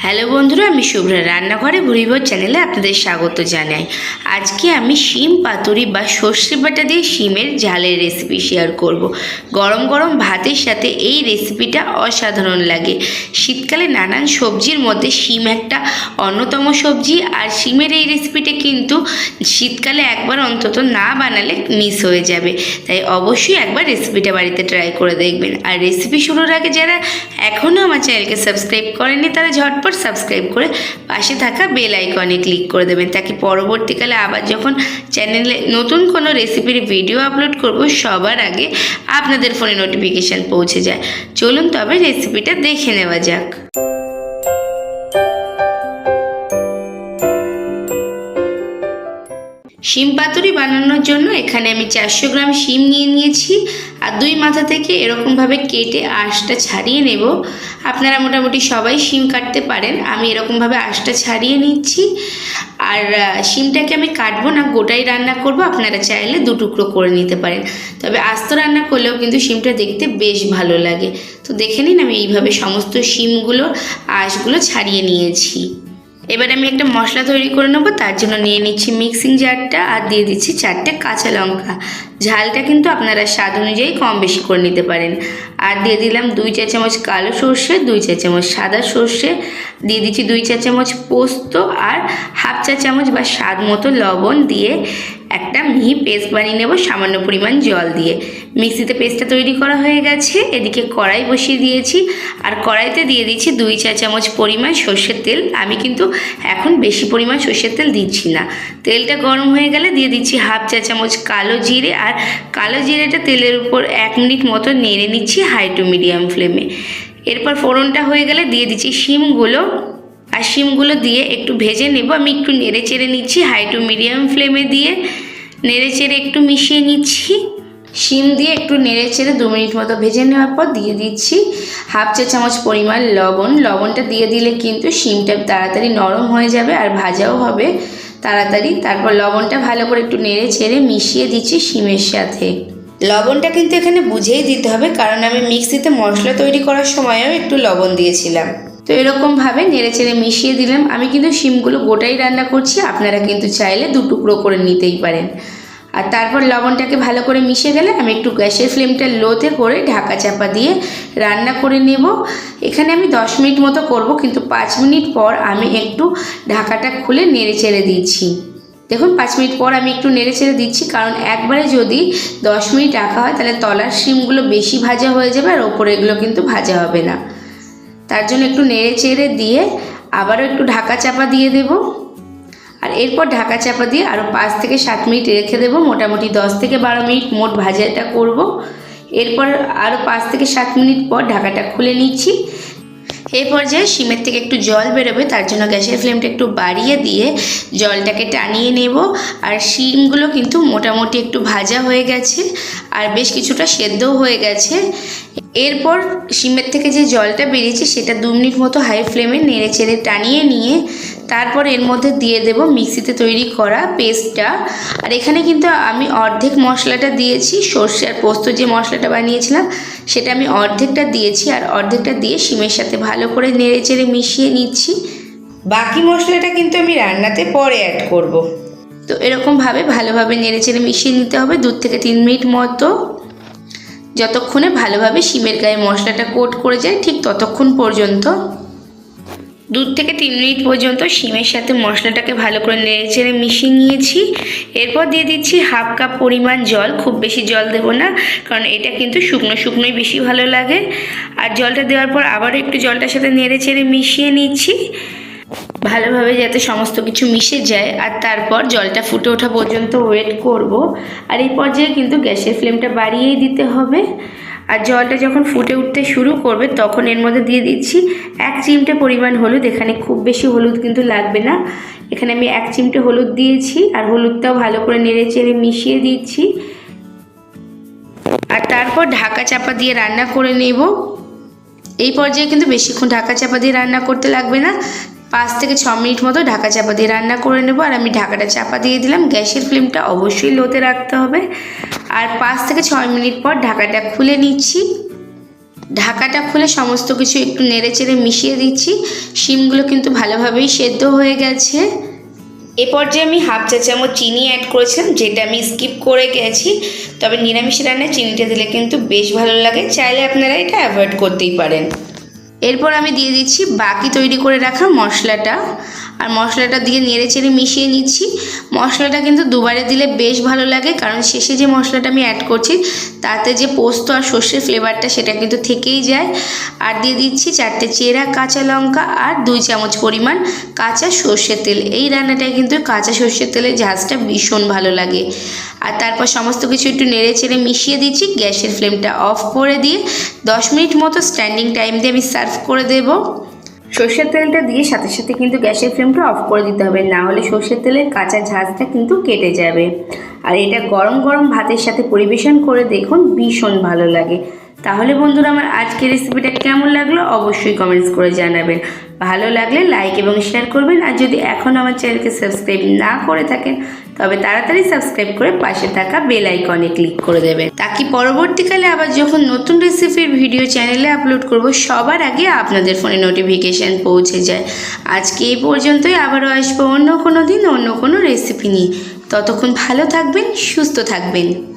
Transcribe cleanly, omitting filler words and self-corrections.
Hello বন্ধুরা, আমি শুভ্রা রান্নাঘরে ভুরিভোজ চ্যানেলে আপনাদের স্বাগত জানাই। আজকে আমি শিম পাতুরি বা সর্ষে বাটা দিয়ে শিমের ঝালের রেসিপি শেয়ার করব। গরম গরম ভাতের সাথে এই রেসিপিটা অসাধারণ লাগে। শীতকালে নানান সবজির মধ্যে শিম একটা অন্যতম সবজি, আর শিমের এই রেসিপিটা কিন্তু শীতকালে একবার অন্তত না বানালে মিস হয়ে যাবে। তাই অবশ্যই একবার রেসিপিটা বাড়িতে ট্রাই করে দেখবেন। আর রেসিপি শুরুর আগে যারা এখনও আমার চ্যানেলকে সাবস্ক্রাইব করেননি তারা ঝটপট সাবস্ক্রাইব করে পাশে থাকা বেল আইকনে ক্লিক করে দেবেন, তাকে পরবর্তীকালে আবার যখন চ্যানেলে নতুন কোনো রেসিপির ভিডিও আপলোড করব সবার আগে আপনাদের ফোনে নোটিফিকেশান পৌঁছে যায়। চলুন তবে রেসিপিটা দেখে নেওয়া যাক। শিম পাতুরি বানানোর জন্য এখানে আমি 400 গ্রাম শিম নিয়েছি, আর দুই মাথা থেকে এরকমভাবে কেটে আঁশটা ছাড়িয়ে নেব। আপনারা মোটামুটি সবাই শিম কাটতে পারেন, আমি এরকমভাবে আঁশটা ছাড়িয়ে নিচ্ছি। আর শিমটাকে আমি কাটবো না, গোটাই রান্না করব। আপনারা চাইলে দু টুকরো করে নিতে পারেন, তবে আস্ত রান্না করলেও কিন্তু শিমটা দেখতে বেশ ভালো লাগে। তো দেখে নিন, আমি এইভাবে সমস্ত শিমগুলো আঁশগুলো ছাড়িয়ে নিয়েছি। এবার আমি একটা মশলা তৈরি করে নেবো। তার জন্য নিয়ে নিচ্ছি মিক্সিং জারটা, আর দিয়ে দিচ্ছি 4টে কাঁচা লঙ্কা। ঝালটা কিন্তু আপনারা স্বাদ অনুযায়ী কম বেশি করে নিতে পারেন। আর দিয়ে দিলাম 2 চা চামচ কালো সর্ষে, 2 চা চামচ সাদা সর্ষে, দিয়ে দিচ্ছি 2 চা চামচ পোস্ত, আর হাফ চা চামচ বা স্বাদ মতো লবণ দিয়ে একটা মিহি পেস্ট বানিয়ে নেব সামান্য পরিমাণ জল দিয়ে। মিক্সিতে পেস্টটা তৈরি করা হয়ে গেছে। এদিকে কড়াই বসিয়ে দিয়েছি, আর কড়াইতে দিয়ে দিচ্ছি 2 চা চামচ পরিমাণ সর্ষের তেল। আমি কিন্তু এখন বেশি পরিমাণ সর্ষের তেল দিচ্ছি না। তেলটা গরম হয়ে গেলে দিয়ে দিচ্ছি হাফ চা চামচ কালো জিরে, আর কালো জিরেটা তেলের উপর 1 মিনিট মতো নেড়ে নিচ্ছি হাই টু মিডিয়াম ফ্লেমে। এরপর ফোড়নটা হয়ে গেলে দিয়ে দিচ্ছি শিমগুলো, আর শিমগুলো দিয়ে একটু ভেজে নেব। আমি একটু নেড়ে চেড়ে নিচ্ছি হাই টু মিডিয়াম ফ্লেমে দিয়ে, নেড়ে চেড়ে একটু মিশিয়ে নিচ্ছি। শিম দিয়ে একটু নেড়ে চেড়ে 2 মিনিট মতো ভেজে নেওয়ার পর দিয়ে দিচ্ছি হাফ চা চামচ পরিমাণ লবণ। লবণটা দিয়ে দিলে কিন্তু শিমটা তাড়াতাড়ি নরম হয়ে যাবে আর ভাজাও হবে তাড়াতাড়ি। তারপর লবণটা ভালো করে একটু নেড়ে চেড়ে মিশিয়ে দিচ্ছি শিমের সাথে। লবণটা কিন্তু এখানে বুঝেই দিতে হবে, কারণ আমি মিক্সিতে মশলা তৈরি করার সময়ও একটু লবণ দিয়েছিলাম। তো এরকমভাবে নেড়ে চেড়ে মিশিয়ে দিলাম। আমি কিন্তু শিমগুলো গোটাই রান্না করছি, আপনারা কিন্তু চাইলে 2 টুকরো করে নিতেই পারেন। আর তারপর লবণটাকে ভালো করে মিশে গেলে আমি একটু গ্যাসের ফ্লেমটা লোতে করে ঢাকা চাপা দিয়ে রান্না করে নেব। এখানে আমি 10 মিনিট মতো করব, কিন্তু 5 মিনিট পর আমি একটু ঢাকাটা খুলে নেড়ে চেড়ে দিচ্ছি। দেখুন 5 মিনিট পর আমি একটু নেড়ে চেড়ে দিচ্ছি, কারণ একবারে যদি 10 মিনিট রাখা হয় তাহলে তলার শিমগুলো বেশি ভাজা হয়ে যাবে আর ওপরে এগুলো কিন্তু ভাজা হবে না। তার জন্য একটু নেড়ে চেড়ে দিয়ে আবারও একটু ঢাকা চাপা দিয়ে দেব। আর এরপর ঢাকা চাপা দিয়ে আরও 5 থেকে 7 মিনিট রেখে দেবো। মোটামুটি 10 থেকে 12 মিনিট মোট ভাজাটা করব। এরপর আরও 5 থেকে 7 মিনিট পর ঢাকাটা খুলে নিচ্ছি। এই পর্যায়ে শিমের থেকে একটু জল বেরোবে, তার জন্য গ্যাসের ফ্লেমটা একটু বাড়িয়ে দিয়ে জলটাকে টানিয়ে নেব। আর শিমগুলো কিন্তু মোটামুটি একটু ভাজা হয়ে গেছে আর বেশ কিছুটা সেদ্ধও হয়ে গেছে। এরপর শিমের থেকে যে জলটা বেরিয়েছে সেটা 2 মিনিট মতো হাই ফ্লেমে নেড়ে চেড়ে টানিয়ে নিয়ে তারপর এর মধ্যে দিয়ে দেব মিক্সিতে তৈরি করা পেস্টটা। আর এখানে কিন্তু আমি অর্ধেক মশলাটা দিয়েছি, সর্ষে আর পোস্ত যে মশলাটা বানিয়েছিলাম সেটা আমি অর্ধেকটা দিয়েছি, আর অর্ধেকটা দিয়ে শিমের সাথে ভালো করে নেড়ে চেড়ে মিশিয়ে নিচ্ছি। বাকি মশলাটা কিন্তু আমি রান্নাতে পরে অ্যাড করব। তো এরকমভাবে ভালোভাবে নেড়ে চেড়ে মিশিয়ে নিতে হবে 2 থেকে 3 মিনিট মতো, যতক্ষণে ভালোভাবে শিমের গায়ে মশলাটা কোট করে যায় ঠিক ততক্ষণ পর্যন্ত। 2 থেকে 3 মিনিট পর্যন্ত শিমের সাথে মশলাটাকে ভালো করে নেড়ে চেড়ে মিশিয়ে নিয়েছি। এরপর দিয়ে দিচ্ছি হাফ কাপ পরিমাণ জল। খুব বেশি জল দেবো না, কারণ এটা কিন্তু শুকনো শুকনোই বেশি ভালো লাগে। আর জলটা দেওয়ার পর আবারও একটু জলটার সাথে নেড়ে চেড়ে মিশিয়ে নিচ্ছি ভালোভাবে, যাতে সমস্ত কিছু মিশে যায়। আর তারপর জলটা ফুটে ওঠা পর্যন্ত ওয়েট করব। আর এই পর্যায়ে কিন্তু গ্যাসের ফ্লেমটা বাড়িয়েই দিতে হবে। আর জলটা যখন ফুটে উঠতে শুরু করবে তখন এর মধ্যে দিয়ে দিচ্ছি 1 চিমটে পরিমাণ হলুদ। এখানে খুব বেশি হলুদ কিন্তু লাগবে না, এখানে আমি 1 চিমটে হলুদ দিয়েছি। আর হলুদটাও ভালো করে নেড়ে চেড়ে মিশিয়ে দিচ্ছি। আর তারপর ঢাকা চাপা দিয়ে রান্না করে নেব। এই পর্যায়ে কিন্তু বেশিক্ষণ ঢাকা চাপা দিয়ে রান্না করতে লাগবে না, 5 থেকে 6 মিনিট মতো ঢাকা চাপা দিয়ে রান্না করে নেব। আর আমি ঢাকাটা চাপা দিয়ে দিলাম। গ্যাসের ফ্লেমটা অবশ্যই লোতে রাখতে হবে। আর 5 থেকে 6 মিনিট পর ঢাকাটা খুলে নিচ্ছি। ঢাকাটা খুলে সমস্ত কিছু একটু নেড়েচেড়ে মিশিয়ে দিচ্ছি। শিমগুলো কিন্তু ভালোভাবেই সেদ্ধ হয়ে গেছে। এ পর্যায়ে আমি হাফ চা চামচ চিনি অ্যাড করেছিলাম, যেটা আমি স্কিপ করে গেছি। তবে নিরামিষ রান্নায় চিনিটা দিলে কিন্তু বেশ ভালো লাগে, চাইলে আপনারা এটা অ্যাভয়েড করতেই পারেন। এরপর আমি দিয়ে দিচ্ছি বাকি তৈরি করে রাখা মশলাটা, আর মশলাটা দিয়ে নেড়েচেড়ে মিশিয়ে নিচ্ছি। মশলাটা কিন্তু দুবারে দিলে বেশ ভালো লাগে, কারণ শেষে যে মশলাটা আমি অ্যাড করছি তাতে যে পোস্ত আর সর্ষের ফ্লেভারটা সেটা কিন্তু থেকেই যায়। আর দিয়ে দিচ্ছি 4টে চেরা কাঁচা লঙ্কা আর 2 চামচ পরিমাণ কাঁচা সর্ষের তেল। এই রান্নাটায় কিন্তু কাঁচা সর্ষের তেলের ঝাঁজটা ভীষণ ভালো লাগে। আর তারপর সমস্ত কিছু একটু নেড়েচেড়ে মিশিয়ে দিচ্ছি। গ্যাসের ফ্লেমটা অফ করে দিয়ে 10 মিনিট মতো স্ট্যান্ডিং টাইম দিয়ে আমি সার্ভ করে দেব। সর্ষের তেলটা দিয়ে সাথে সাথে কিন্তু গ্যাসের ফ্লেমটা অফ করে দিতে হবে, না হলে সর্ষের তেলের কাঁচা ঝাঁজটা কিন্তু কেটে যাবে। আর এটা গরম গরম ভাতের সাথে পরিবেশন করে দেখুন, ভীষণ ভালো লাগে। তাহলে বন্ধুরা, আমার আজকের রেসিপিটা কেমন লাগলো অবশ্যই কমেন্টস করে জানাবেন। ভালো লাগলে লাইক এবং শেয়ার করবেন। আর যদি এখন আমার চ্যানেলকে সাবস্ক্রাইব না করে থাকেন তবে তাড়াতাড়ি সাবস্ক্রাইব করে পাশে থাকা বেল আইকনে ক্লিক করে দেবেন, তাকে পরবর্তীকালে আবার যখন নতুন রেসিপির ভিডিও চ্যানেলে আপলোড করব সবার আগে আপনাদের ফোনে নোটিফিকেশান পৌঁছে যায়। আজকে এই পর্যন্তই, আবারও আসবো অন্য কোনো দিন অন্য কোনো রেসিপি নিয়ে। ততক্ষণ ভালো থাকবেন, সুস্থ থাকবেন।